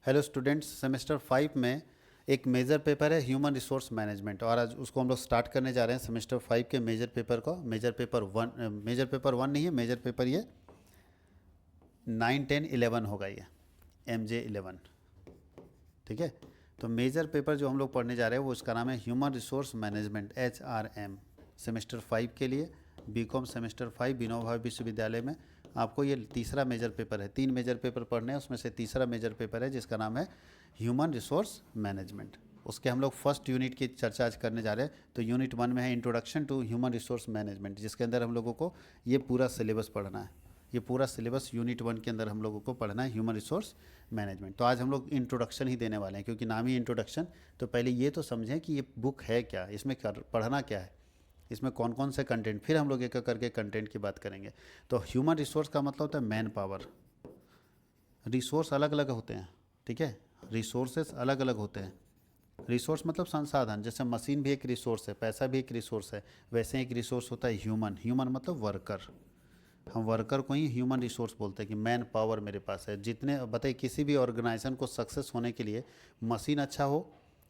Hello students, semester 5 में एक major paper है ह्यूमन रिसोर्स मैनेजमेंट और आज उसको हम लोग स्टार्ट करने जा रहे हैं। सेमेस्टर 5 के मेजर पेपर को मेजर पेपर वन नहीं है, मेजर पेपर ये 9, 10, 11 होगा, ये MJ11। ठीक है, तो मेजर पेपर जो हम लोग पढ़ने जा रहे हैं वो उसका नाम है human resource management HRM। Semester 5 के लिए बीकॉम सेमेस्टर 5 विनोबा भावे विश्वविद्यालय में आपको ये तीसरा मेजर पेपर है। 3 मेजर पेपर पढ़ने हैं, उसमें से तीसरा मेजर पेपर है जिसका नाम है ह्यूमन रिसोर्स मैनेजमेंट। उसके हम लोग फर्स्ट यूनिट की चर्चा आज करने जा रहे हैं। तो यूनिट 1 में है introduction to human resource management, जिसके अंदर हम लोगों को ये पूरा सिलेबस पढ़ना है। ये पूरा सिलेबस यूनिट 1 के अंदर हम लोगों को पढ़ना है ह्यूमन रिसोर्स मैनेजमेंट। तो आज हम लोग इंट्रोडक्शन ही देने वाले हैं, क्योंकि नाम ही इंट्रोडक्शन। तो पहले ये तो समझें कि ये बुक है क्या, इसमें पढ़ना क्या है, इसमें कौन कौन से कंटेंट, फिर हम लोग एक एक करके कंटेंट की बात करेंगे। तो ह्यूमन रिसोर्स का मतलब होता है मैन पावर। रिसोर्स अलग अलग होते हैं, ठीक है, रिसोर्सेस अलग अलग होते हैं। रिसोर्स मतलब संसाधन, जैसे मशीन भी एक रिसोर्स है, पैसा भी एक रिसोर्स है, वैसे एक रिसोर्स होता है ह्यूमन। ह्यूमन मतलब वर्कर। हम वर्कर को ही ह्यूमन रिसोर्स बोलते हैं कि मैन पावर मेरे पास है। जितने बताइए, किसी भी ऑर्गेनाइजेशन को सक्सेस होने के लिए मशीन अच्छा हो,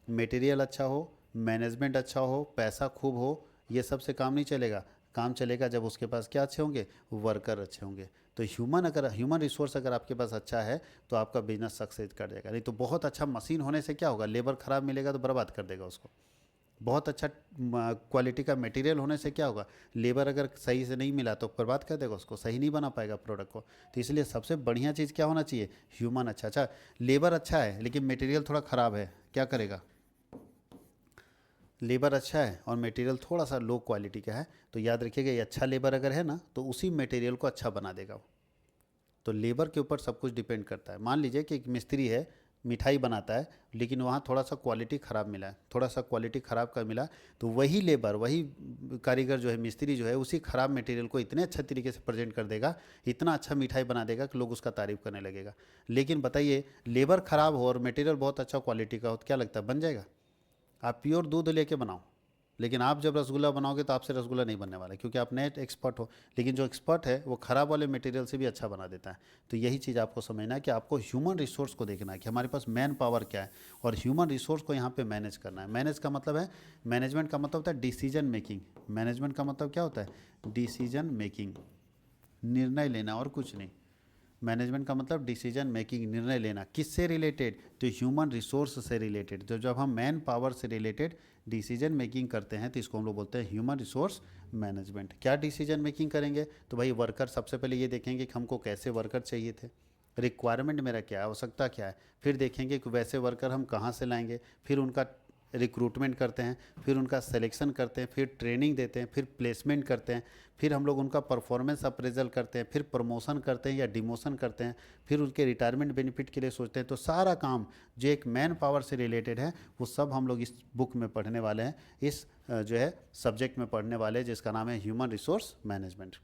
मटेरियल अच्छा हो, मैनेजमेंट अच्छा हो, पैसा खूब हो, ये सब से काम नहीं चलेगा। काम चलेगा जब उसके पास क्या अच्छे होंगे, वर्कर अच्छे होंगे। तो ह्यूमन रिसोर्स अगर आपके पास अच्छा है तो आपका बिजनेस सक्सेस कर जाएगा। नहीं तो बहुत अच्छा मशीन होने से क्या होगा, लेबर ख़राब मिलेगा तो बर्बाद कर देगा उसको। बहुत अच्छा क्वालिटी का मटेरियल होने से क्या होगा, लेबर अगर सही से नहीं मिला तो बर्बाद कर देगा उसको, सही नहीं बना पाएगा प्रोडक्ट को। तो इसलिए सबसे बढ़िया चीज़ क्या होना चाहिए, ह्यूमन अच्छा। लेबर अच्छा है लेकिन मटेरियल थोड़ा ख़राब है, क्या करेगा। लेबर अच्छा है और मटेरियल थोड़ा सा लो क्वालिटी का है, तो याद रखिएगा, ये अच्छा लेबर अगर है ना तो उसी मटेरियल को अच्छा बना देगा वो। तो लेबर के ऊपर सब कुछ डिपेंड करता है। मान लीजिए कि एक मिस्त्री है, मिठाई बनाता है, लेकिन वहाँ थोड़ा सा क्वालिटी ख़राब मिला है, थोड़ा सा क्वालिटी ख़राब का मिला, तो वही लेबर, वही कारीगर जो है, मिस्त्री जो है, उसी ख़राब मटेरियल को इतने अच्छा तरीके से प्रेजेंट कर देगा, इतना अच्छा मिठाई बना देगा कि लोग उसका तारीफ़ करने लगेगा। लेकिन बताइए, लेबर ख़राब हो और मटेरियल बहुत अच्छा क्वालिटी का हो तो क्या लगता है, बन जाएगा। आप प्योर दूध लेके बनाओ, लेकिन आप जब रसगुल्ला बनाओगे तो आपसे रसगुल्ला नहीं बनने वाला, क्योंकि आप नए एक्सपर्ट हो। लेकिन जो एक्सपर्ट है वो ख़राब वाले मटेरियल से भी अच्छा बना देता है। तो यही चीज़ आपको समझना है कि आपको ह्यूमन रिसोर्स को देखना है कि हमारे पास मैन पावर क्या है, और ह्यूमन रिसोर्स को यहाँ पे मैनेज करना है। मैनेज का मतलब है, मैनेजमेंट का मतलब होता है डिसीजन मेकिंग। मैनेजमेंट का मतलब क्या होता है, डिसीजन मेकिंग, निर्णय लेना और कुछ नहीं। मैनेजमेंट का मतलब डिसीजन मेकिंग, निर्णय लेना। किससे रिलेटेड, तो ह्यूमन रिसोर्स से रिलेटेड। तो जब हम मैन पावर से रिलेटेड डिसीजन मेकिंग करते हैं तो इसको हम लोग बोलते हैं ह्यूमन रिसोर्स मैनेजमेंट। क्या डिसीजन मेकिंग करेंगे, तो भाई वर्कर, सबसे पहले ये देखेंगे कि हमको कैसे वर्कर चाहिए थे, रिक्वायरमेंट मेरा क्या है, आवश्यकता क्या है। फिर देखेंगे कि वैसे वर्कर हम कहाँ से लाएंगे, फिर उनका रिक्रूटमेंट करते हैं, फिर उनका सिलेक्शन करते हैं, फिर ट्रेनिंग देते हैं, फिर प्लेसमेंट करते हैं, फिर हम लोग उनका परफॉर्मेंस अप्रेजल करते हैं, फिर प्रमोशन करते हैं या डिमोशन करते हैं, फिर उनके रिटायरमेंट बेनिफिट के लिए सोचते हैं। तो सारा काम जो एक मैन पावर से रिलेटेड है वो सब हम लोग इस बुक में पढ़ने वाले हैं, इस जो है सब्जेक्ट में पढ़ने वाले हैं, जिसका नाम है ह्यूमन रिसोर्स मैनेजमेंट।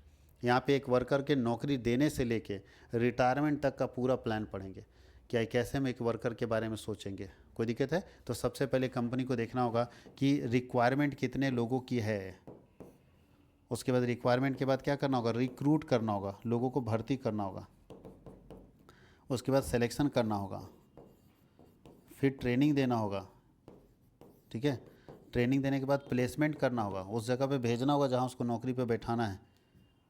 यहाँ पे एक वर्कर के नौकरी देने से लेके रिटायरमेंट तक का पूरा प्लान पढ़ेंगे। क्या कैसे हम एक वर्कर के बारे में सोचेंगे, कोई दिक्कत है तो सबसे पहले कंपनी को देखना होगा कि रिक्वायरमेंट कितने लोगों की है। उसके बाद रिक्वायरमेंट के बाद क्या करना होगा, रिक्रूट करना होगा, लोगों को भर्ती करना होगा। उसके बाद सिलेक्शन करना होगा, फिर ट्रेनिंग देना होगा, ठीक है। ट्रेनिंग देने के बाद प्लेसमेंट करना होगा, उस जगह पे भेजना होगा जहाँ उसको नौकरी पे बैठाना है।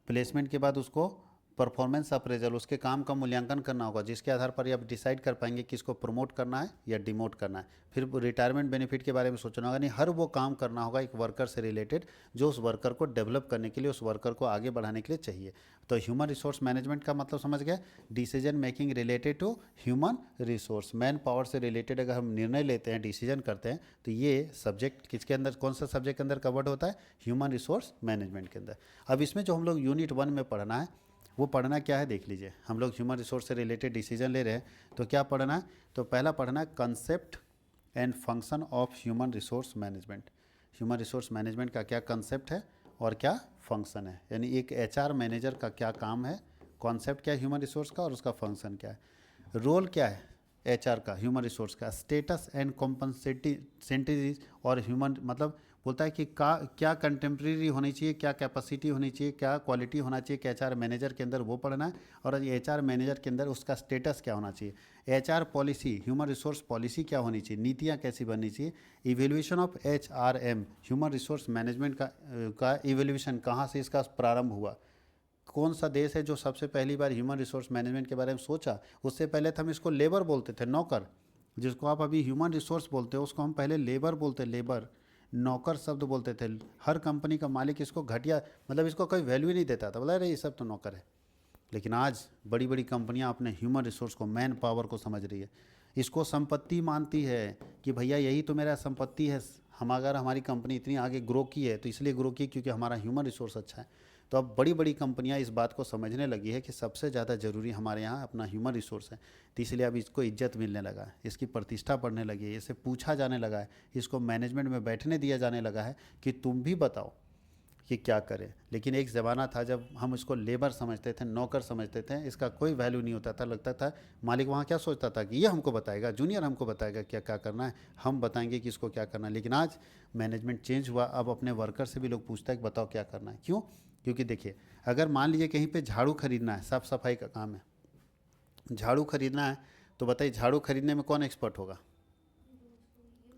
प्लेसमेंट के बाद उसको परफॉर्मेंस अप्रेजल, उसके काम का मूल्यांकन करना होगा, जिसके आधार पर आप डिसाइड कर पाएंगे कि इसको प्रमोट करना है या डिमोट करना है। फिर रिटायरमेंट बेनिफिट के बारे में सोचना होगा। नहीं, हर वो काम करना होगा एक वर्कर से रिलेटेड जो उस वर्कर को डेवलप करने के लिए, उस वर्कर को आगे बढ़ाने के लिए चाहिए। तो ह्यूमन रिसोर्स मैनेजमेंट का मतलब समझ गए, decision making related to human resource. Man power से रिलेटेड अगर हम निर्णय लेते हैं, डिसीजन करते हैं, तो ये सब्जेक्ट किसके अंदर, कौन सा सब्जेक्ट के अंदर कवर्ड होता है, ह्यूमन रिसोर्स मैनेजमेंट के अंदर। अब इसमें जो हम लोग यूनिट 1 में पढ़ना है वो पढ़ना क्या है, देख लीजिए। हम लोग ह्यूमन रिसोर्स से रिलेटेड डिसीजन ले रहे हैं, तो क्या पढ़ना है, तो पहला पढ़ना है concept and function of human resource management. Human resource management का क्या कंसेप्ट है और क्या फंक्शन है, यानी एक HR मैनेजर का क्या काम है, कॉन्सेप्ट क्या है ह्यूमन रिसोर्स का और उसका फंक्शन क्या है, रोल क्या है HR का, ह्यूमन रिसोर्स का, स्टेटस एंड कॉम्पनसेटिव और ह्यूमन मतलब बोलता है कि क्या कंटेम्प्रेरी होनी चाहिए, क्या कैपेसिटी होनी चाहिए, क्या क्वालिटी होना चाहिए कि एचआर मैनेजर के अंदर वो पढ़ना है, और एचआर मैनेजर के अंदर उसका स्टेटस क्या होना चाहिए, HR policy, human resource policy क्या होनी चाहिए, नीतियाँ कैसी बननी चाहिए, evaluation of HRM, human resource management का इवेल्यूशन कहाँ से इसका प्रारंभ हुआ, कौन सा देश है जो सबसे पहली बार ह्यूमन रिसोर्स मैनेजमेंट के बारे में सोचा। उससे पहले तो हम इसको लेबर बोलते थे, नौकर, जिसको आप अभी ह्यूमन रिसोर्स बोलते हो उसको हम पहले लेबर बोलते, लेबर, नौकर शब्द बोलते थे। हर कंपनी का मालिक इसको घटिया, मतलब इसको कोई वैल्यू ही नहीं देता था, बोला अरे ये सब तो नौकर है। लेकिन आज बड़ी बड़ी कंपनियां अपने ह्यूमन रिसोर्स को, मैन पावर को समझ रही है, इसको संपत्ति मानती है कि भैया यही तो मेरा संपत्ति है। हम अगर हमारी कंपनी इतनी आगे ग्रो की है तो इसलिए ग्रो की क्योंकि हमारा ह्यूमन रिसोर्स अच्छा है। तो अब बड़ी बड़ी कंपनियां इस बात को समझने लगी है कि सबसे ज़्यादा ज़रूरी हमारे यहाँ अपना ह्यूमन रिसोर्स है। तो इसलिए अब इसको इज्जत मिलने लगा है, इसकी प्रतिष्ठा बढ़ने लगी है, इसे पूछा जाने लगा है, इसको मैनेजमेंट में बैठने दिया जाने लगा है कि तुम भी बताओ कि क्या करें। लेकिन एक ज़माना था जब हम इसको लेबर समझते थे, नौकर समझते थे, इसका कोई वैल्यू नहीं होता था। लगता था मालिक वहाँ क्या सोचता था कि ये हमको बताएगा, जूनियर हमको बताएगा क्या क्या करना है, हम बताएंगे कि इसको क्या करना है। लेकिन आज मैनेजमेंट चेंज हुआ, अब अपने वर्कर से भी लोग पूछता है कि बताओ क्या करना है। क्यों? क्योंकि देखिए, अगर मान लीजिए कहीं पे झाड़ू खरीदना है, साफ़ सफाई का काम है, झाड़ू खरीदना है, तो बताइए झाड़ू खरीदने में कौन एक्सपर्ट होगा?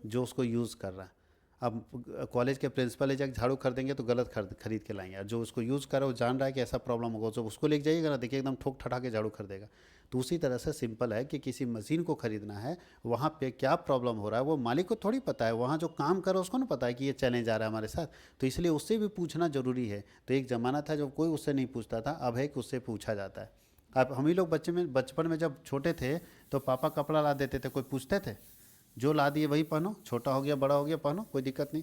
जो उसको यूज़ कर रहा है। अब कॉलेज के प्रिंसिपल है, जाकर झाड़ू खरीदेंगे तो गलत खरीद के लाएंगे, और जो उसको यूज़ कर रहा है वो जान रहा है कि ऐसा प्रॉब्लम होगा, तो उसको लेके जाइएगा ना, देखिए एकदम ठोक ठठा के झाड़ू खरीदेगा। तो उसी तरह से सिंपल है कि किसी मशीन को खरीदना है, वहाँ पे क्या प्रॉब्लम हो रहा है वो मालिक को थोड़ी पता है, वहाँ जो काम कर रहा है उसको ना पता है कि ये चैलेंज आ रहा है हमारे साथ। तो इसलिए उससे भी पूछना ज़रूरी है। तो एक ज़माना था जब कोई उससे नहीं पूछता था, अब है कि उससे पूछा जाता है। अब हम ही लोग बचपन में जब छोटे थे तो पापा कपड़ा ला देते थे, कोई पूछते थे? जो ला दिए वही पहनो, छोटा हो गया बड़ा हो गया पहनो, कोई दिक्कत नहीं।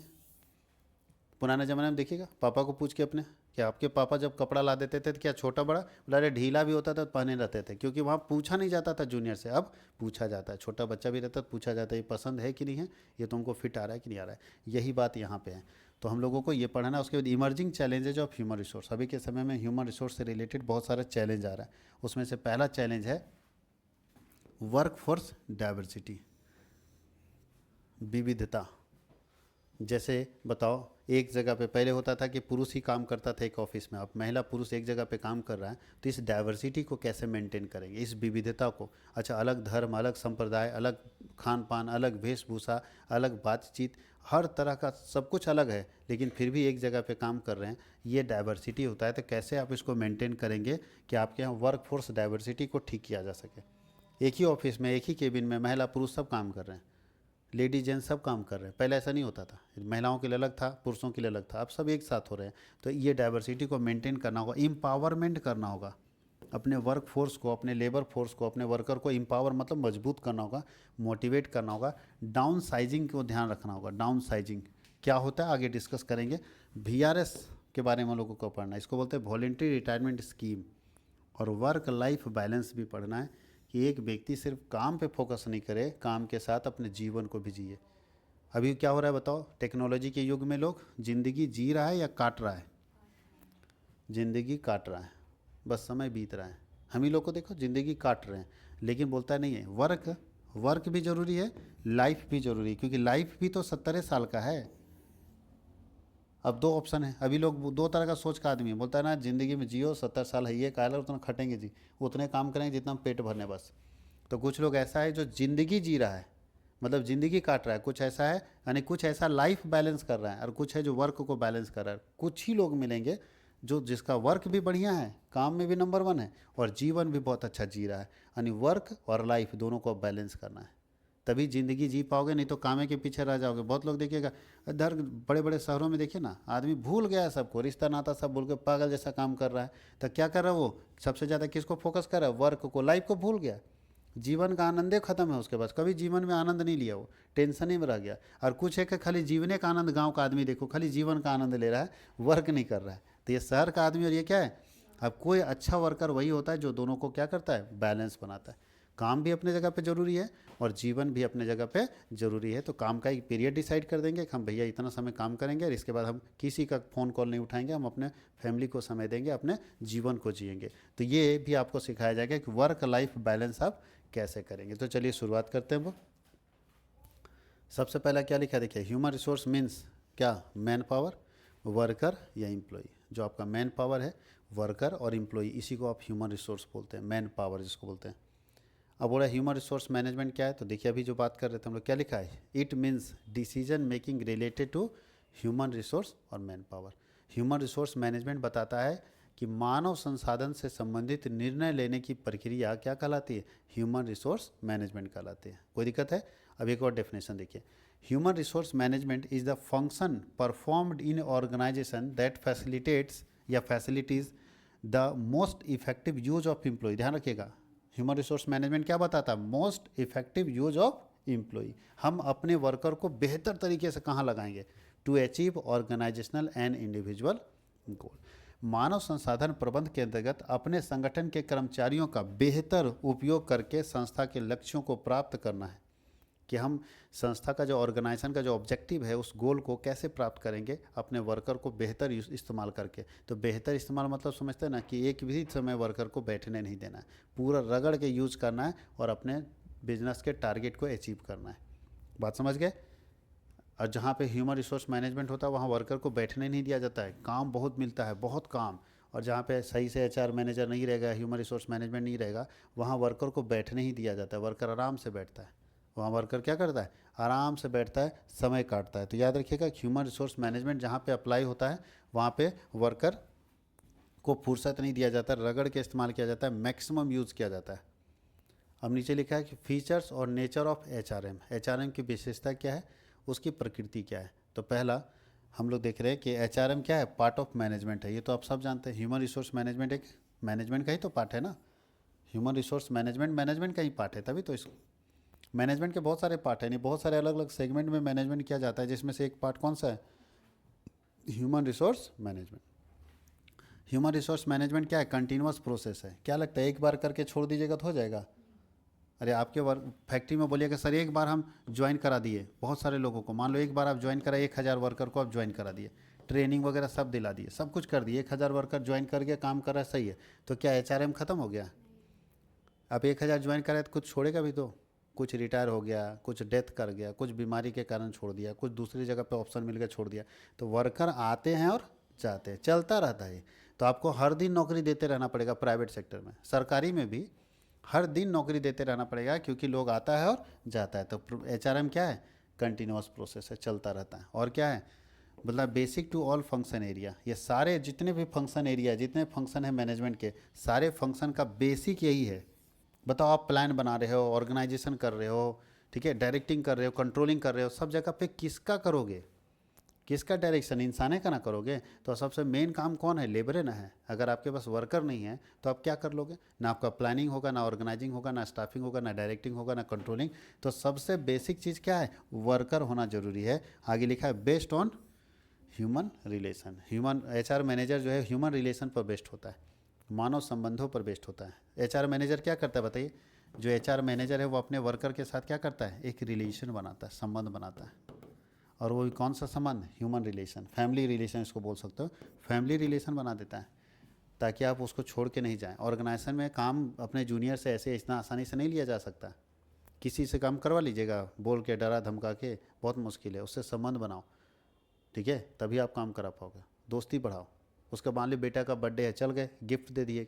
पुराने ज़माने में देखिएगा, पापा को पूछ के अपने, क्या आपके पापा जब कपड़ा ला देते थे तो क्या छोटा बड़ा, बोला अरे ढीला भी होता था तो पहने रहते थे, क्योंकि वहाँ पूछा नहीं जाता था जूनियर से। अब पूछा जाता है, छोटा बच्चा भी रहता है तो पूछा जाता है ये पसंद है कि नहीं है, ये तुमको फिट आ रहा है कि नहीं आ रहा है। यही बात यहाँ पे है। तो हम लोगों को ये पढ़ना है। उसके बाद emerging challenges of human resource. अभी के समय में ह्यूमन रिसोर्स से रिलेटेड बहुत सारा चैलेंज आ रहा है। उसमें से पहला चैलेंज है वर्क फोर्स डाइवर्सिटी, विविधता। जैसे बताओ, एक जगह पे पहले होता था कि पुरुष ही काम करता था एक ऑफिस में, अब महिला पुरुष एक जगह पे काम कर रहा है, तो इस डाइवर्सिटी को कैसे मेंटेन करेंगे, इस विविधता को। अच्छा, अलग धर्म, अलग संप्रदाय, अलग खान पान, अलग वेशभूषा, अलग बातचीत, हर तरह का सब कुछ अलग है, लेकिन फिर भी एक जगह पे काम कर रहे हैं, ये डाइवर्सिटी होता है। तो कैसे आप इसको मेंटेन करेंगे कि आपके यहाँ वर्क फोर्स डाइवर्सिटी को ठीक किया जा सके। एक ही ऑफिस में, एक ही केबिन में महिला पुरुष सब काम कर रहे हैं, लेडीज जेंट्स सब काम कर रहे हैं। पहले ऐसा नहीं होता था, महिलाओं के लिए अलग था, पुरुषों के लिए अलग था, अब सब एक साथ हो रहे हैं। तो ये डाइवर्सिटी को मेंटेन करना होगा, एम्पावरमेंट करना होगा अपने वर्क फोर्स को, अपने लेबर फोर्स को, अपने वर्कर को एम्पावर मतलब मजबूत करना होगा, मोटिवेट करना होगा। डाउन साइजिंग को ध्यान रखना होगा। डाउन साइजिंग क्या होता है आगे डिस्कस करेंगे। VRS के बारे में लोगों को पढ़ना है, इसको बोलते हैं वॉलेंट्री रिटायरमेंट स्कीम। और वर्क लाइफ बैलेंस भी पढ़ना है कि एक व्यक्ति सिर्फ काम पे फोकस नहीं करे, काम के साथ अपने जीवन को भी जिए। अभी क्या हो रहा है बताओ, टेक्नोलॉजी के युग में लोग ज़िंदगी जी रहा है या काट रहा है? ज़िंदगी काट रहा है, बस समय बीत रहा है। हम ही लोग को देखो ज़िंदगी काट रहे हैं, लेकिन बोलता नहीं है वर्क भी ज़रूरी है, लाइफ भी ज़रूरी है, क्योंकि लाइफ भी तो 70 साल का है। अब दो ऑप्शन है, अभी लोग दो तरह का सोच का आदमी है, बोलता है ना ज़िंदगी में जियो 70 साल है, ये कायल उतना खटेंगे जी, उतने काम करेंगे जितना पेट भरने बस। तो कुछ लोग ऐसा है जो ज़िंदगी जी रहा है, मतलब ज़िंदगी काट रहा है। कुछ ऐसा है, यानी कुछ ऐसा लाइफ बैलेंस कर रहा है, और कुछ है जो वर्क को बैलेंस कर रहा है। कुछ ही लोग मिलेंगे जो जिसका वर्क भी बढ़िया है, काम में भी नंबर 1 है, और जीवन भी बहुत अच्छा जी रहा है। यानी वर्क और लाइफ दोनों को बैलेंस करना है, तभी ज़िंदगी जी पाओगे, नहीं तो कामे के पीछे रह जाओगे। बहुत लोग देखिएगा इधर बड़े बड़े शहरों में, देखिए ना, आदमी भूल गया है सबको, रिश्ता नाता सब भूल के पागल जैसा काम कर रहा है। तो क्या कर रहा है वो, सबसे ज़्यादा किसको फोकस कर रहा है? वर्क को, लाइफ को भूल गया। जीवन का आनंद ही खत्म है उसके पास, कभी जीवन में आनंद नहीं लिया, वो टेंशन ही में रह गया। और कुछ है कि खाली जीवने का आनंद, गाँव का आदमी देखो खाली जीवन का आनंद ले रहा है, वर्क नहीं कर रहा है। तो ये शहर का आदमी, और ये क्या है, अब कोई अच्छा वर्कर वही होता है जो दोनों को क्या करता है, बैलेंस बनाता है। काम भी अपने जगह पे ज़रूरी है और जीवन भी अपने जगह पे ज़रूरी है। तो काम का एक पीरियड डिसाइड कर देंगे कि हम भैया इतना समय काम करेंगे, और इसके बाद हम किसी का फ़ोन कॉल नहीं उठाएंगे, हम अपने फैमिली को समय देंगे, अपने जीवन को जिएंगे। तो ये भी आपको सिखाया जाएगा कि वर्क लाइफ बैलेंस आप कैसे करेंगे। तो चलिए शुरुआत करते हैं। वो सबसे पहला क्या लिखा, देखिए, ह्यूमन रिसोर्स मीन्स क्या मैन पावर, वर्कर या एम्प्लॉई। जो आपका मैन पावर है, वर्कर और एम्प्लॉई, इसी को आप ह्यूमन रिसोर्स बोलते हैं, मैन पावर जिसको बोलते हैं। अब बोला ह्यूमन रिसोर्स मैनेजमेंट क्या है, तो देखिए अभी जो बात कर रहे थे हम लोग, क्या लिखा है, it means decision making related to human resource और man power. Human resource management बताता है कि मानव संसाधन से संबंधित निर्णय लेने की प्रक्रिया क्या कहलाती है, ह्यूमन रिसोर्स मैनेजमेंट कहलाती है। कोई दिक्कत है? अब एक और डेफिनेशन देखिए, human resource management is the function performed in organization that facilitates या facilities the most effective use of employ. ध्यान रखिएगा, ह्यूमन रिसोर्स मैनेजमेंट क्या बताता है, most effective use of employ. हम अपने वर्कर को बेहतर तरीके से कहाँ लगाएंगे, to achieve organizational and individual goal. मानव संसाधन प्रबंध के अंतर्गत अपने संगठन के कर्मचारियों का बेहतर उपयोग करके संस्था के लक्ष्यों को प्राप्त करना है, कि हम संस्था का जो ऑर्गेनाइजेशन का जो ऑब्जेक्टिव है उस गोल को कैसे प्राप्त करेंगे, अपने वर्कर को बेहतर इस्तेमाल करके। तो बेहतर इस्तेमाल मतलब समझते हैं ना, कि एक भी समय वर्कर को बैठने नहीं देना है, पूरा रगड़ के यूज़ करना है और अपने बिजनेस के टारगेट को अचीव करना है। बात समझ गए? और जहाँ पे ह्यूमन रिसोर्स मैनेजमेंट होता है वहाँ वर्कर को बैठने नहीं दिया जाता है, काम बहुत मिलता है, बहुत काम। और जहाँ पे सही से एचआर मैनेजर नहीं रहेगा, ह्यूमन रिसोर्स मैनेजमेंट नहीं रहेगा, वहाँ वर्कर को बैठने ही दिया जाता है, वर्कर आराम से बैठता है। वहाँ वर्कर क्या करता है, आराम से बैठता है, समय काटता है। तो याद रखिएगा, ह्यूमन रिसोर्स मैनेजमेंट जहाँ पे अप्लाई होता है वहाँ पे वर्कर को फुर्सत नहीं दिया जाता, रगड़ के इस्तेमाल किया जाता है, मैक्सिमम यूज़ किया जाता है। अब नीचे लिखा है कि फीचर्स और नेचर ऑफ एचआरएम। एचआरएम की विशेषता क्या है, उसकी प्रकृति क्या है। तो पहला हम लोग देख रहे हैं कि एचआरएम क्या है, पार्ट ऑफ मैनेजमेंट है। ये तो आप सब जानते हैं, ह्यूमन रिसोर्स मैनेजमेंट एक मैनेजमेंट का ही तो पार्ट है ना। ह्यूमन रिसोर्स मैनेजमेंट का ही पार्ट है, तभी तो इस मैनेजमेंट के बहुत सारे पार्ट हैं, नहीं बहुत सारे अलग अलग सेगमेंट में मैनेजमेंट किया जाता है, जिसमें से एक पार्ट कौन सा है, human resource management. Human resource management क्या है, कंटिन्यूअस प्रोसेस है। क्या लगता है एक बार करके छोड़ दीजिएगा तो हो जाएगा? अरे आपके वर्क फैक्ट्री में बोलिएगा सर एक बार हम ज्वाइन करा दिए बहुत सारे लोगों को, मान लो एक बार आप ज्वाइन करा, 1000 वर्कर को आप ज्वाइन करा दिए, ट्रेनिंग वगैरह सब दिला दिए, सब कुछ कर दिए, 1000 वर्कर ज्वाइन कर गया, काम कर रहा है, सही है। तो क्या एचआरएम ख़त्म हो गया? आप 1000 ज्वाइन कराए तो कुछ छोड़ेगा भी तो, कुछ रिटायर हो गया, कुछ डेथ कर गया, कुछ बीमारी के कारण छोड़ दिया, कुछ दूसरी जगह पे ऑप्शन मिल गया छोड़ दिया। तो वर्कर आते हैं और जाते हैं, चलता रहता है। तो आपको हर दिन नौकरी देते रहना पड़ेगा, प्राइवेट सेक्टर में, सरकारी में भी हर दिन नौकरी देते रहना पड़ेगा, क्योंकि लोग आता है और जाता है। तो एचआरएम क्या है, कंटिन्यूअस प्रोसेस है, चलता रहता है। और क्या है, मतलब basic to all function area. ये सारे जितने भी फंक्शन एरिया, जितने फंक्शन है मैनेजमेंट के, सारे फंक्शन का बेसिक यही है। बताओ, आप प्लान बना रहे हो, ऑर्गेनाइजेशन कर रहे हो, ठीक है, डायरेक्टिंग कर रहे हो, कंट्रोलिंग कर रहे हो, सब जगह पे किसका करोगे, किसका डायरेक्शन, इंसाने का ना करोगे। तो सबसे मेन काम कौन है, लेबर ना है। अगर आपके पास वर्कर नहीं है तो आप क्या कर लोगे, ना आपका प्लानिंग होगा, ना ऑर्गेनाइजिंग होगा, ना स्टाफिंग होगा, ना डायरेक्टिंग होगा, ना कंट्रोलिंग। तो सबसे बेसिक चीज़ क्या है, वर्कर होना जरूरी है। आगे लिखा है based on human relation. Human HR manager जो है ह्यूमन रिलेशन पर बेस्ड होता है, मानव संबंधों पर बेस्ड होता है। एचआर मैनेजर क्या करता है बताइए, जो एचआर मैनेजर है वो अपने वर्कर के साथ क्या करता है, एक रिलेशन बनाता है, संबंध बनाता है। और वो भी कौन सा संबंध, ह्यूमन रिलेशन, फैमिली रिलेशन इसको बोल सकते हो, फैमिली रिलेशन बना देता है, ताकि आप उसको छोड़ के नहीं जाएं। ऑर्गेनाइजेशन में काम अपने जूनियर से ऐसे इतना आसानी से नहीं लिया जा सकता। किसी से काम करवा लीजिएगा बोल के, डरा धमका के, बहुत मुश्किल है। उससे संबंध बनाओ, ठीक है, तभी आप काम करा पाओगे। दोस्ती बढ़ाओ। उसका मान लो बेटा का बर्थडे है, चल गए गिफ्ट दे दिए,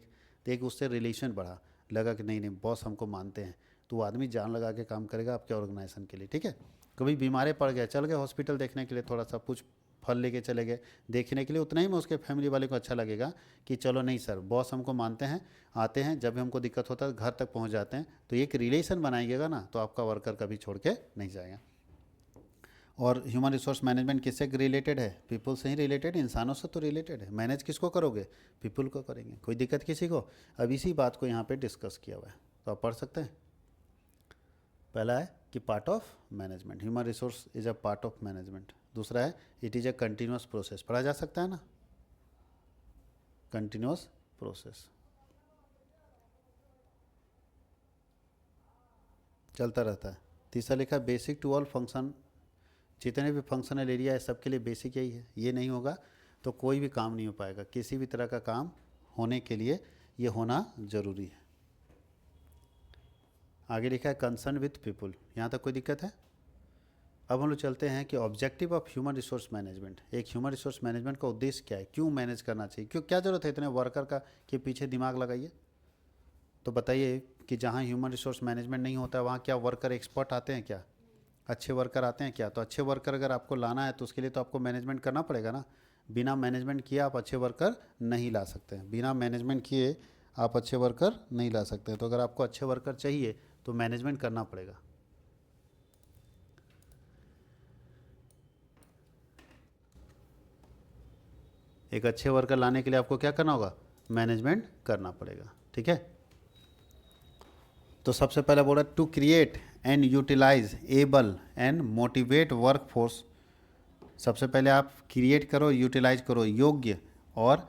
तो एक उससे रिलेशन बढ़ा, लगा कि नहीं नहीं बॉस हमको मानते हैं, तो वो आदमी जान लगा के काम करेगा आपके ऑर्गेनाइजेशन के लिए, ठीक है। कभी बीमारे पड़ गए, चल गए हॉस्पिटल देखने के लिए, थोड़ा सा कुछ फल लेके चले गए देखने के लिए, उतना ही में उसके फैमिली वाले को अच्छा लगेगा कि चलो नहीं सर बॉस हमको मानते हैं, आते हैं, जब भी हमको दिक्कत होता है घर तक पहुंच जाते हैं। तो एक रिलेशन बनाइएगा ना, तो आपका वर्कर कभी छोड़ के नहीं जाएगा। और ह्यूमन रिसोर्स मैनेजमेंट किससे रिलेटेड है, पीपल से ही रिलेटेड, इंसानों से तो रिलेटेड है। मैनेज किसको करोगे, पीपल को करेंगे। कोई दिक्कत किसी को? अब इसी बात को यहाँ पे डिस्कस किया हुआ है, तो आप पढ़ सकते हैं। पहला है कि part of management, human resource is a part of management. दूसरा है it is a continuous process, पढ़ा जा सकता है ना, कंटिन्यूस प्रोसेस चलता रहता है। तीसरा लिखा बेसिक टू ऑल फंक्शन, जितने भी फंक्शनल एरिया है सबके लिए बेसिक यही है। ये नहीं होगा तो कोई भी काम नहीं हो पाएगा, किसी भी तरह का काम होने के लिए ये होना ज़रूरी है। आगे लिखा है कंसर्न विथ पीपुल, यहाँ तक कोई दिक्कत है? अब हम लोग चलते हैं कि objective of human resource management, एक ह्यूमन रिसोर्स मैनेजमेंट का उद्देश्य क्या है, क्यों मैनेज करना चाहिए, क्यों, क्या ज़रूरत है इतने वर्कर का के पीछे दिमाग लगाइए। तो बताइए कि जहाँ ह्यूमन रिसोर्स मैनेजमेंट नहीं होता है वहाँ क्या वर्कर एक्सपर्ट आते हैं क्या, अच्छे वर्कर आते हैं क्या? तो अच्छे वर्कर अगर आपको लाना है तो उसके लिए तो आपको मैनेजमेंट करना पड़ेगा ना। बिना मैनेजमेंट किए आप अच्छे वर्कर नहीं ला सकते हैं, बिना मैनेजमेंट किए आप अच्छे वर्कर नहीं ला सकते हैं। तो अगर आपको अच्छे वर्कर चाहिए तो मैनेजमेंट करना पड़ेगा। एक अच्छे वर्कर लाने के लिए आपको क्या करना होगा, मैनेजमेंट करना पड़ेगा, ठीक है। तो सबसे पहले बोला to create and utilise able and motivate work force. सबसे पहले आप क्रिएट करो, यूटिलाइज करो योग्य और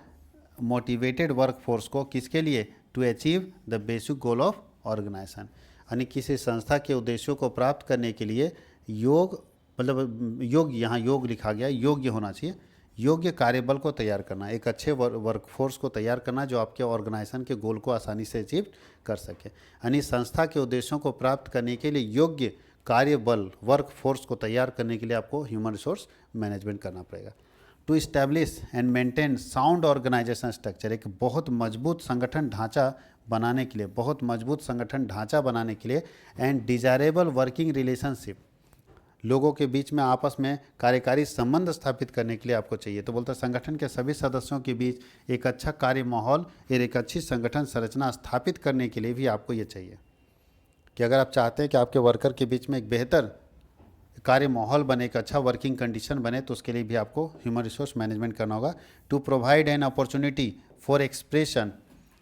मोटिवेटेड वर्क फोर्स को, किसके लिए, to achieve the basic goal of organisation, यानी किसी संस्था के उद्देश्यों को प्राप्त करने के लिए योग, मतलब योग्य, यहाँ योग लिखा गया, योग्य होना चाहिए, योग्य कार्यबल को तैयार करना, एक अच्छे वर्कफोर्स को तैयार करना जो आपके ऑर्गेनाइजेशन के गोल को आसानी से अचीव कर सके। यानी संस्था के उद्देश्यों को प्राप्त करने के लिए योग्य कार्यबल, वर्कफोर्स को तैयार करने के लिए आपको ह्यूमन रिसोर्स मैनेजमेंट करना पड़ेगा। To establish and maintain sound organisation structure, एक बहुत मजबूत संगठन ढांचा बनाने के लिए, बहुत मजबूत संगठन ढांचा बनाने के लिए, एंड डिजायरेबल वर्किंग रिलेशनशिप, लोगों के बीच में आपस में कार्यकारी संबंध स्थापित करने के लिए आपको चाहिए। तो बोलते हैं संगठन के सभी सदस्यों के बीच एक अच्छा कार्य माहौल और एक अच्छी संगठन संरचना स्थापित करने के लिए भी आपको ये चाहिए कि अगर आप चाहते हैं कि आपके वर्कर के बीच में एक बेहतर कार्य माहौल बने, एक अच्छा वर्किंग कंडीशन बने, तो उसके लिए भी आपको ह्यूमन रिसोर्स मैनेजमेंट करना होगा। To provide an opportunity for expression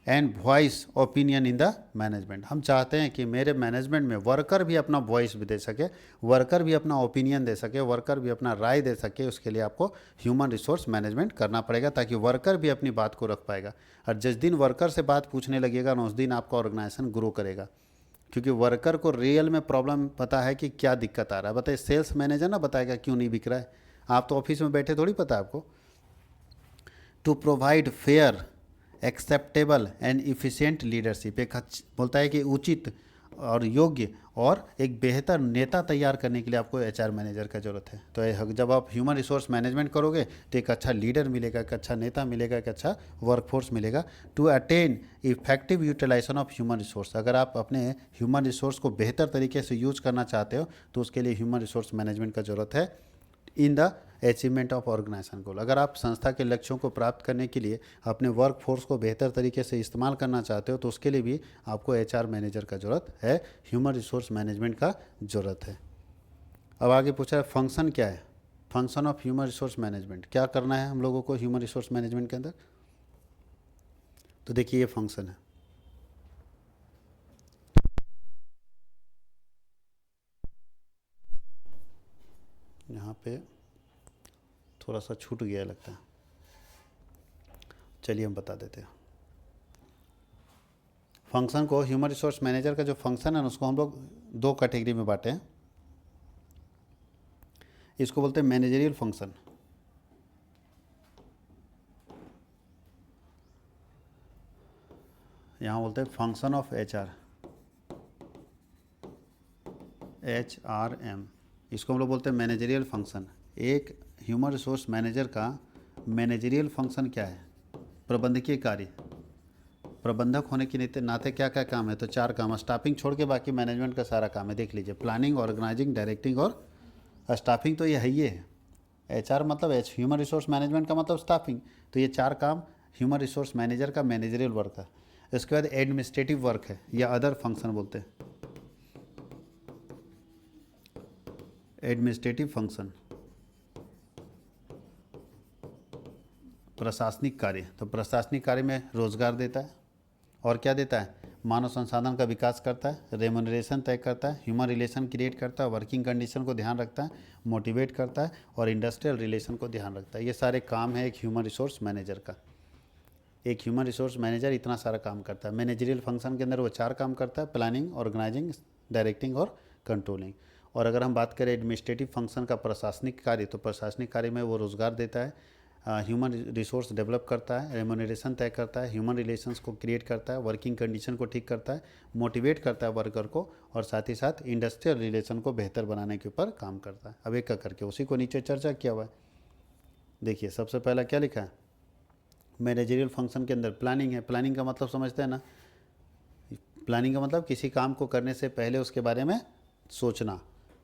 and voice opinion in the management, हम चाहते हैं कि मेरे मैनेजमेंट में वर्कर भी अपना वॉइस भी दे सके, वर्कर भी अपना ओपिनियन दे सके, वर्कर भी अपना राय दे सके, उसके लिए आपको ह्यूमन रिसोर्स मैनेजमेंट करना पड़ेगा ताकि वर्कर भी अपनी बात को रख पाएगा। और जिस दिन वर्कर से बात पूछने लगेगा ना, उस दिन आपका ऑर्गेनाइजेशन ग्रो करेगा, क्योंकि वर्कर को रियल में प्रॉब्लम पता है कि क्या दिक्कत आ रहा है। बताइए सेल्स मैनेजर ना बताएगा क्यों नहीं बिक रहा है, आप तो ऑफिस में बैठे थोड़ी पता है आपको। To provide fair acceptable and efficient leadership, एक बोलता है कि उचित और योग्य और एक बेहतर नेता तैयार करने के लिए आपको एचआर मैनेजर का ज़रूरत है। तो जब आप ह्यूमन रिसोर्स मैनेजमेंट करोगे तो एक अच्छा लीडर मिलेगा, एक अच्छा नेता मिलेगा, एक अच्छा वर्कफोर्स मिलेगा। To attain effective utilisation of human resource, अगर आप अपने ह्यूमन रिसोर्स को बेहतर तरीके से यूज करना चाहते हो तो उसके लिए ह्यूमन रिसोर्स मैनेजमेंट का ज़रूरत है। In the achievement of organization goal, अगर आप संस्था के लक्ष्यों को प्राप्त करने के लिए अपने वर्क फोर्स को बेहतर तरीके से इस्तेमाल करना चाहते हो तो उसके लिए भी आपको एचआर मैनेजर का ज़रूरत है, ह्यूमन रिसोर्स मैनेजमेंट का ज़रूरत है। अब आगे पूछा है फंक्शन क्या है, function of human resource management, क्या करना है हम लोगों को ह्यूमन रिसोर्स मैनेजमेंट के अंदर। तो देखिए ये फंक्शन है, यहाँ पे थोड़ा सा छूट गया लगता है, चलिए हम बता देते हैं। फंक्शन को, ह्यूमन रिसोर्स मैनेजर का जो फंक्शन है ना, उसको हम लोग दो कैटेगरी में बांटे हैं। इसको बोलते हैं मैनेजरियल फंक्शन, यहाँ बोलते हैं फंक्शन ऑफ एचआर, HRM, इसको हम लोग बोलते हैं मैनेजरियल फंक्शन। एक ह्यूमन रिसोर्स मैनेजर का मैनेजरियल फंक्शन क्या है, प्रबंधकीय कार्य, प्रबंधक होने के नाते क्या क्या काम है, तो 4 काम, स्टाफिंग छोड़ के बाकी मैनेजमेंट का सारा काम है, देख लीजिए, प्लानिंग, ऑर्गेनाइजिंग, डायरेक्टिंग और स्टाफिंग, तो ये है ही है। HR मतलब ह्यूमन रिसोर्स मैनेजमेंट का मतलब स्टाफिंग, तो ये 4 काम ह्यूमन रिसोर्स मैनेजर का मैनेजरियल वर्क है। इसके बाद एडमिनिस्ट्रेटिव वर्क है या अदर फंक्शन बोलते हैं, एडमिनिस्ट्रेटिव फंक्शन, प्रशासनिक कार्य, तो प्रशासनिक कार्य में रोजगार देता है और क्या देता है, मानव संसाधन का विकास करता है, रेम्यूनरेशन तय करता है, ह्यूमन रिलेशन क्रिएट करता है, वर्किंग कंडीशन को ध्यान रखता है, मोटिवेट करता है और इंडस्ट्रियल रिलेशन को ध्यान रखता है। ये सारे काम है एक ह्यूमन रिसोर्स मैनेजर का। एक ह्यूमन रिसोर्स मैनेजर इतना सारा काम करता है। मैनेजरियल फंक्शन के अंदर वो 4 काम करता है, प्लानिंग, ऑर्गेनाइजिंग, डायरेक्टिंग और कंट्रोलिंग। और अगर हम बात करें एडमिनिस्ट्रेटिव फंक्शन का, प्रशासनिक कार्य, तो प्रशासनिक कार्य में वो रोजगार देता है, ह्यूमन रिसोर्स डेवलप करता है, रेम्यूनरेशन तय करता है, ह्यूमन रिलेशंस को क्रिएट करता है, वर्किंग कंडीशन को ठीक करता है, मोटिवेट करता है वर्कर को, और साथ ही साथ इंडस्ट्रियल रिलेशन को बेहतर बनाने के ऊपर काम करता है। अब एक एक करके उसी को नीचे चर्चा किया हुआ है। देखिए सबसे पहला क्या लिखा है, मैनेजरियल फंक्शन के अंदर प्लानिंग है। प्लानिंग का मतलब समझते हैं ना, प्लानिंग का मतलब किसी काम को करने से पहले उसके बारे में सोचना,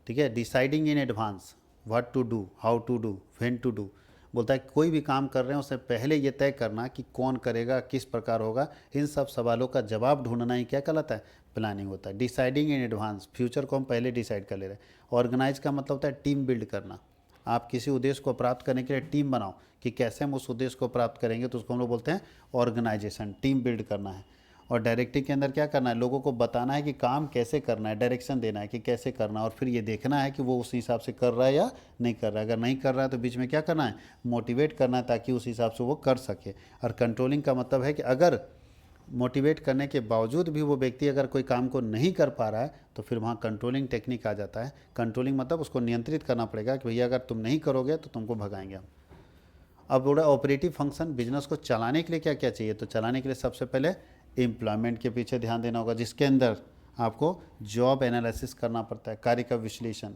ठीक है। Deciding in advance what to do, how to do, when to do. बोलता है कोई भी काम कर रहे हैं उससे पहले ये तय करना कि कौन करेगा, किस प्रकार होगा, इन सब सवालों का जवाब ढूंढना ही क्या कहलाता है, प्लानिंग होता है। डिसाइडिंग इन एडवांस, फ्यूचर को हम पहले डिसाइड कर ले रहे हैं। ऑर्गेनाइज का मतलब होता है टीम बिल्ड करना। आप किसी उद्देश्य को प्राप्त करने के लिए टीम बनाओ कि कैसे हम उस उद्देश्य को प्राप्त करेंगे, तो उसको हम लोग बोलते हैं ऑर्गेनाइजेशन, टीम बिल्ड करना है। और डायरेक्टिंग के अंदर क्या करना है, लोगों को बताना है कि काम कैसे करना है, डायरेक्शन देना है कि कैसे करना है, और फिर ये देखना है कि वो उस हिसाब से कर रहा है या नहीं कर रहा है। अगर नहीं कर रहा है तो बीच में क्या करना है, मोटिवेट करना है ताकि उस हिसाब से वो कर सके। और कंट्रोलिंग का मतलब है कि अगर मोटिवेट करने के बावजूद भी वो व्यक्ति अगर कोई काम को नहीं कर पा रहा है तो फिर वहाँ कंट्रोलिंग टेक्निक आ जाता है। कंट्रोलिंग मतलब उसको नियंत्रित करना पड़ेगा कि भैया अगर तुम नहीं करोगे तो तुमको भगाएंगे हम। अब बोला ऑपरेटिव फंक्शन, बिजनेस को चलाने के लिए क्या क्या चाहिए, तो चलाने के लिए सबसे पहले एम्प्लॉयमेंट के पीछे ध्यान देना होगा, जिसके अंदर आपको जॉब एनालिसिस करना पड़ता है, कार्य का विश्लेषण।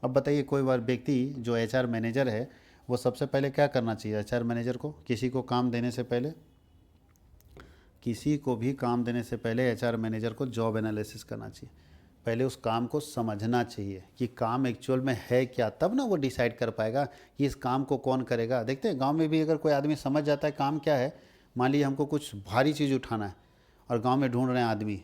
अब बताइए कोई बार व्यक्ति जो एचआर मैनेजर है वो सबसे पहले क्या करना चाहिए, एचआर मैनेजर को किसी को काम देने से पहले, किसी को भी काम देने से पहले एचआर मैनेजर को जॉब एनालिसिस करना चाहिए। पहले उस काम को समझना चाहिए कि काम एक्चुअल में है क्या, तब ना वो डिसाइड कर पाएगा कि इस काम को कौन करेगा। देखते हैं गांव में भी अगर कोई आदमी समझ जाता है काम क्या है, मान लीजिए हमको कुछ भारी चीज़ उठाना है और गांव में ढूंढ रहे हैं आदमी,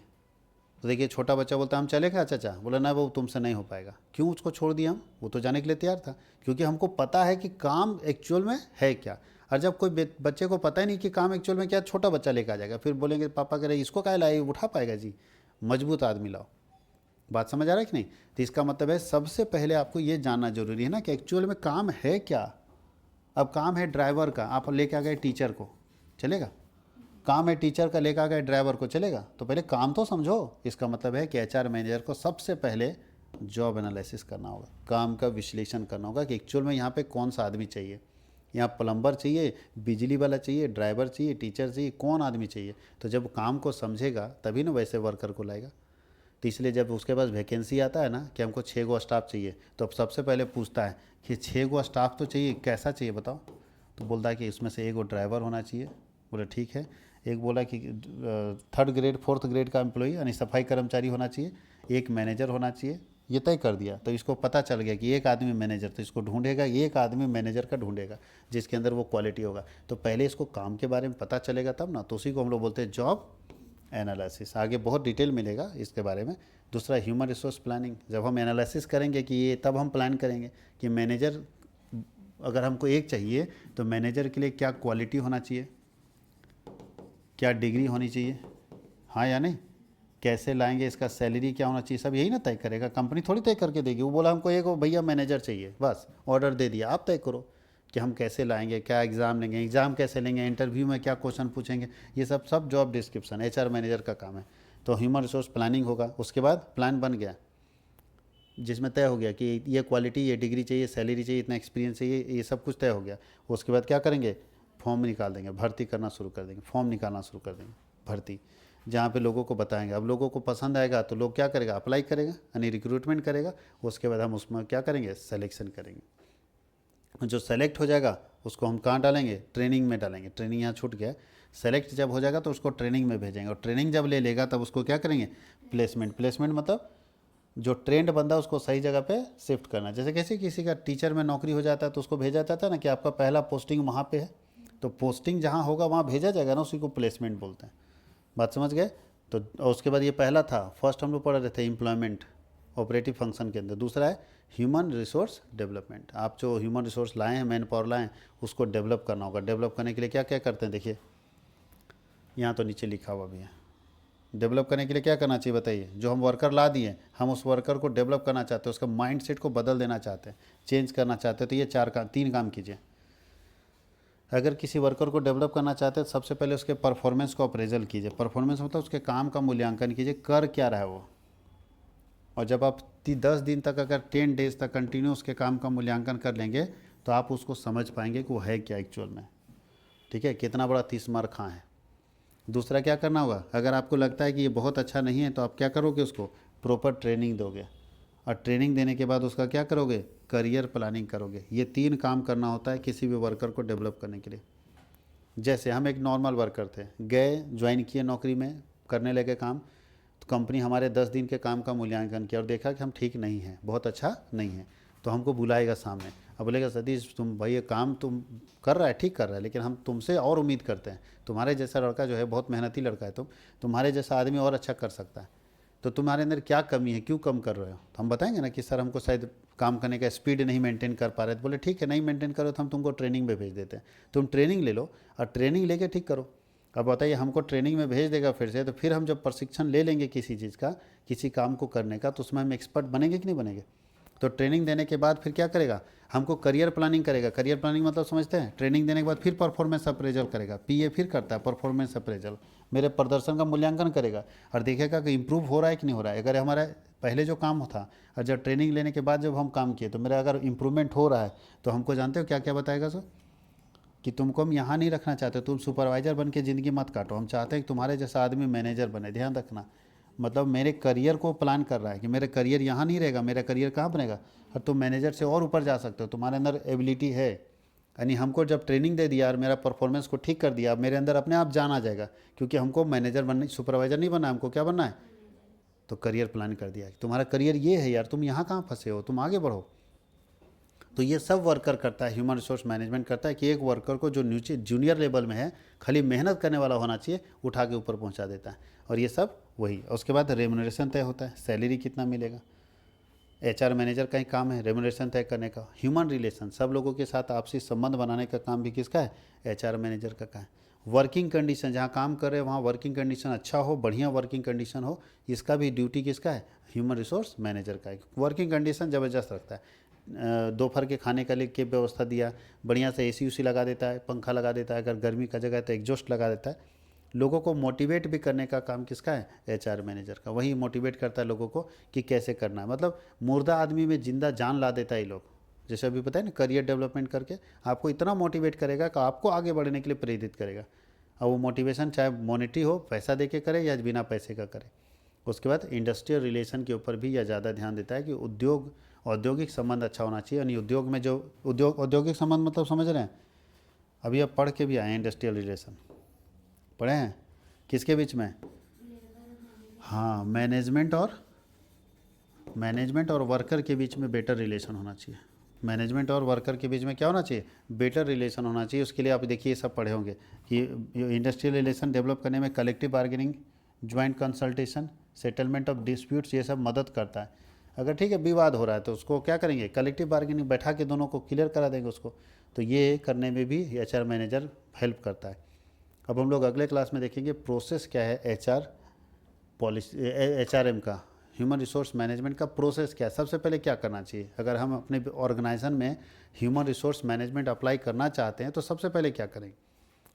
तो देखिए छोटा बच्चा बोलता है हम चलेगा चाचा, बोला ना वो तुमसे नहीं हो पाएगा। क्यों उसको छोड़ दिया हम, वो तो जाने के लिए तैयार था, क्योंकि हमको पता है कि काम एक्चुअल में है क्या। और जब कोई बच्चे को पता ही नहीं कि काम एक्चुअल में क्या, छोटा बच्चा लेकर आ जाएगा, फिर बोलेंगे पापा कह रहे इसको क्या लाए, उठा पाएगा जी, मजबूत आदमी लाओ। बात समझ आ रहा है कि नहीं। तो इसका मतलब है सबसे पहले आपको ये जानना जरूरी है ना कि एक्चुअल में काम है क्या। अब काम है ड्राइवर का, आप लेके आ गए टीचर को, चलेगा। काम है टीचर का, लेकर आ गए ड्राइवर को, चलेगा। तो पहले काम तो समझो। इसका मतलब है कि एचआर मैनेजर को सबसे पहले जॉब एनालिसिस करना होगा, काम का विश्लेषण करना होगा कि एक्चुअल में यहाँ पे कौन सा आदमी चाहिए, यहाँ प्लम्बर चाहिए, बिजली वाला चाहिए, ड्राइवर चाहिए, टीचर चाहिए, कौन आदमी चाहिए। तो जब काम को समझेगा तभी ना वैसे वर्कर को लाएगा। तो इसलिए जब उसके पास वैकेंसी आता है ना कि हमको 6 गो स्टाफ चाहिए, तो अब सबसे पहले पूछता है कि 6 गो स्टाफ तो चाहिए, कैसा चाहिए बताओ। तो बोलता है कि इसमें से 1 गो ड्राइवर होना चाहिए, बोले ठीक है। एक बोला कि 3rd ग्रेड 4th ग्रेड का एम्प्लॉई यानी सफाई कर्मचारी होना चाहिए, एक मैनेजर होना चाहिए। ये तय कर दिया, तो इसको पता चल गया कि एक आदमी मैनेजर, तो इसको ढूंढेगा, एक आदमी मैनेजर का ढूंढेगा जिसके अंदर वो क्वालिटी होगा। तो पहले इसको काम के बारे में पता चलेगा तब ना, तो उसी को हम लोग बोलते हैं जॉब एनालिसिस। आगे बहुत डिटेल मिलेगा इसके बारे में। दूसरा ह्यूमन रिसोर्स प्लानिंग, जब हम एनालिसिस करेंगे कि ये, तब हम प्लान करेंगे कि मैनेजर अगर हमको एक चाहिए तो मैनेजर के लिए क्या क्वालिटी होना चाहिए, क्या डिग्री होनी चाहिए, हाँ या नहीं, कैसे लाएंगे, इसका सैलरी क्या होना चाहिए, सब यही ना तय करेगा। कंपनी थोड़ी तय करके देगी। वो बोला हमको एक भैया मैनेजर चाहिए, बस ऑर्डर दे दिया, आप तय करो कि हम कैसे लाएंगे, क्या एग्ज़ाम लेंगे, एग्ज़ाम कैसे लेंगे, इंटरव्यू में क्या क्वेश्चन पूछेंगे, ये सब जॉब डिस्क्रिप्शन एचआर मैनेजर का काम है। तो ह्यूमन रिसोर्स प्लानिंग होगा। उसके बाद प्लान बन गया जिसमें तय हो गया कि ये क्वालिटी, ये डिग्री चाहिए, सैलरी चाहिए, इतना एक्सपीरियंस चाहिए, ये सब कुछ तय हो गया। उसके बाद क्या करेंगे, फॉर्म निकाल देंगे, भर्ती करना शुरू कर देंगे, फॉर्म निकालना शुरू कर देंगे, भर्ती, जहाँ पे लोगों को बताएंगे। अब लोगों को पसंद आएगा तो लोग क्या करेगा, अप्लाई करेगा, यानी रिक्रूटमेंट करेगा। उसके बाद हम उसमें क्या करेंगे, सिलेक्शन करेंगे। जो सेलेक्ट हो जाएगा उसको हम कहाँ डालेंगे, ट्रेनिंग में डालेंगे। ट्रेनिंग यहाँ छूट गया। सेलेक्ट जब हो जाएगा तो उसको ट्रेनिंग में भेजेंगे, और ट्रेनिंग जब ले लेगा तब उसको क्या करेंगे, प्लेसमेंट। प्लेसमेंट मतलब जो ट्रेंड बंदा उसको सही जगह पे शिफ्ट करना। जैसे कैसे किसी का टीचर में नौकरी हो जाता है तो उसको भेजा जाता है ना कि आपका पहला पोस्टिंग वहाँ पे है, तो पोस्टिंग जहाँ होगा वहाँ भेजा जाएगा ना, उसी को प्लेसमेंट बोलते हैं। बात समझ गए। तो उसके बाद ये पहला था, फर्स्ट हम लोग पढ़ रहे थे एम्प्लॉयमेंट ऑपरेटिव फंक्शन के अंदर। दूसरा है ह्यूमन रिसोर्स डेवलपमेंट। आप जो ह्यूमन रिसोर्स लाए हैं, मैन पावर लाए हैं, उसको डेवलप करना होगा। डेवलप करने के लिए क्या क्या करते हैं, देखिए यहाँ तो नीचे लिखा हुआ भी है। डेवलप करने के लिए क्या करना चाहिए बताइए। जो हम वर्कर ला दिए, हम उस वर्कर को डेवलप करना चाहते हैं, उसका माइंड सेट को बदल देना चाहते हैं, चेंज करना चाहते हैं, तो ये 3 काम कीजिए। अगर किसी वर्कर को डेवलप करना चाहते हैं तो सबसे पहले उसके परफॉर्मेंस को अप्रेजल कीजिए। परफॉर्मेंस मतलब उसके काम का मूल्यांकन कीजिए, कर क्या रहा है वो। और जब आप 10 दिन तक, अगर 10 डेज तक कंटिन्यू उसके काम का मूल्यांकन कर लेंगे तो आप उसको समझ पाएंगे कि वो है क्या एक्चुअल में। ठीक है, कितना बड़ा 30 मार खां है। दूसरा क्या करना होगा, अगर आपको लगता है कि ये बहुत अच्छा नहीं है तो आप क्या करोगे, उसको प्रॉपर ट्रेनिंग दोगे, और ट्रेनिंग देने के बाद उसका क्या करोगे, करियर प्लानिंग करोगे। ये 3 काम करना होता है किसी भी वर्कर को डेवलप करने के लिए। जैसे हम एक नॉर्मल वर्कर थे, गए ज्वाइन किए नौकरी में, करने लगे काम, तो कंपनी हमारे 10 दिन के काम का मूल्यांकन किया और देखा कि हम ठीक नहीं हैं, बहुत अच्छा नहीं है, तो हमको बुलाएगा सामने, अब बोलेगा सतीश तुम भाई ये काम तुम कर रहा है, ठीक कर रहा है, लेकिन हम तुमसे और उम्मीद करते हैं, तुम्हारे जैसा लड़का जो है बहुत मेहनती लड़का है, तुम्हारे जैसा आदमी और अच्छा कर सकता है, तो तुम्हारे अंदर क्या कमी है, क्यों कम कर रहे हो। तो हम बताएंगे ना कि सर हमको शायद काम करने का स्पीड नहीं मेंटेन कर पा रहे, तो बोले ठीक है नहीं मेंटेन करो तो हम तुमको ट्रेनिंग में भेज देते हैं, तुम ट्रेनिंग ले लो और ट्रेनिंग लेके ठीक करो। अब बताइए हमको ट्रेनिंग में भेज देगा फिर से, तो फिर हम जब प्रशिक्षण ले लेंगे किसी चीज़ का, किसी काम को करने का, तो उसमें हम एक्सपर्ट बनेंगे कि नहीं बनेंगे। तो ट्रेनिंग देने के बाद फिर क्या करेगा, हमको करियर प्लानिंग करेगा। करियर प्लानिंग मतलब समझते हैं, ट्रेनिंग देने के बाद फिर परफॉर्मेंस अप्रेजल करेगा, पीए फिर करता है परफॉर्मेंस अप्रेजल, मेरे प्रदर्शन का मूल्यांकन करेगा और देखेगा कि इंप्रूव हो रहा है कि नहीं हो रहा है। अगर हमारा पहले जो काम था और जब ट्रेनिंग लेने के बाद जब हम काम किए तो मेरा अगर इंप्रूवमेंट हो रहा है, तो हमको जानते हो क्या क्या बताएगा सर, कि तुमको हम यहाँ नहीं रखना चाहते, तुम सुपरवाइजर बन के ज़िंदगी मत काटो, हम चाहते हैं कि तुम्हारे जैसा आदमी मैनेजर बने। ध्यान रखना, मतलब मेरे करियर को प्लान कर रहा है कि मेरा करियर यहाँ नहीं रहेगा, मेरा करियर कहाँ बनेगा, और तुम मैनेजर से और ऊपर जा सकते हो, तुम्हारे अंदर एबिलिटी है। यानी हमको जब ट्रेनिंग दे दिया और मेरा परफॉर्मेंस को ठीक कर दिया, मेरे अंदर अपने आप जान आ जाएगा, क्योंकि हमको मैनेजर बनने, सुपरवाइजर नहीं बनना है, हमको क्या बनना है, तो करियर प्लान कर दिया, तुम्हारा करियर ये है यार, तुम यहाँ कहाँ फंसे हो, तुम आगे बढ़ो। तो ये सब वर्कर करता है, ह्यूमन रिसोर्स मैनेजमेंट करता है कि एक वर्कर को जो नीचे जूनियर लेवल में है, खाली मेहनत करने वाला होना चाहिए, उठा के ऊपर पहुंचा देता है। और ये सब वही, उसके बाद रेमुनरेशन तय होता है, सैलरी कितना मिलेगा। एचआर मैनेजर का ही काम है रेमुनरेशन तय करने का। ह्यूमन रिलेशन, सब लोगों के साथ आपसी संबंध बनाने का काम भी किसका है, एचआर मैनेजर का है। वर्किंग कंडीशन, जहाँ काम कर रहे हैं वहाँ वर्किंग कंडीशन अच्छा हो, बढ़िया वर्किंग कंडीशन हो, इसका भी ड्यूटी किसका है, ह्यूमन रिसोर्स मैनेजर का है। वर्किंग कंडीशन ज़बरदस्त रखता है, दोपहर के खाने का लिए व्यवस्था दिया, बढ़िया से एसी उसी लगा देता है, पंखा लगा देता है, अगर गर्मी का जगह है तो एग्जॉस्ट लगा देता है। लोगों को मोटिवेट भी करने का काम किसका है, एचआर मैनेजर का। वही मोटिवेट करता है लोगों को कि कैसे करना है, मतलब मुर्दा आदमी में जिंदा जान ला देता है ये लोग। जैसे अभी पता है ना, करियर डेवलपमेंट करके आपको इतना मोटिवेट करेगा कि आपको आगे बढ़ने के लिए प्रेरित करेगा। और वो मोटिवेशन चाहे मॉनेटरी हो, पैसा दे के करे या बिना पैसे का करे। उसके बाद इंडस्ट्रियल रिलेशन के ऊपर भी यह ज़्यादा ध्यान देता है कि औद्योगिक संबंध अच्छा होना चाहिए। यानी उद्योग में जो औद्योगिक संबंध मतलब समझ रहे हैं, अभी आप पढ़ के भी आए हैं इंडस्ट्रियल रिलेशन, पढ़े हैं किसके बीच में, हाँ मैनेजमेंट और वर्कर के बीच में बेटर रिलेशन होना चाहिए। मैनेजमेंट और वर्कर के बीच में क्या होना चाहिए, बेटर रिलेशन होना चाहिए। उसके लिए आप देखिए सब पढ़े होंगे कि इंडस्ट्रियल रिलेशन डेवलप करने में collective bargaining, joint consultation, settlement of disputes, ये सब मदद करता है। अगर ठीक है विवाद हो रहा है तो उसको क्या करेंगे, कलेक्टिव बार्गेनिंग बैठा के दोनों को क्लियर करा देंगे उसको। तो ये करने में भी एचआर मैनेजर हेल्प करता है। अब हम लोग अगले क्लास में देखेंगे प्रोसेस क्या है एचआर पॉलिसी, एचआरएम का, ह्यूमन रिसोर्स मैनेजमेंट का प्रोसेस क्या है। सबसे पहले क्या करना चाहिए, अगर हम अपने ऑर्गेनाइजेशन में ह्यूमन रिसोर्स मैनेजमेंट अप्लाई करना चाहते हैं तो सबसे पहले क्या करेंगे,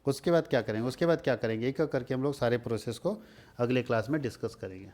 उसके बाद क्या करेंगे, उसके बाद क्या करेंगे, एक एक करके हम लोग सारे प्रोसेस को अगले क्लास में डिस्कस करेंगे।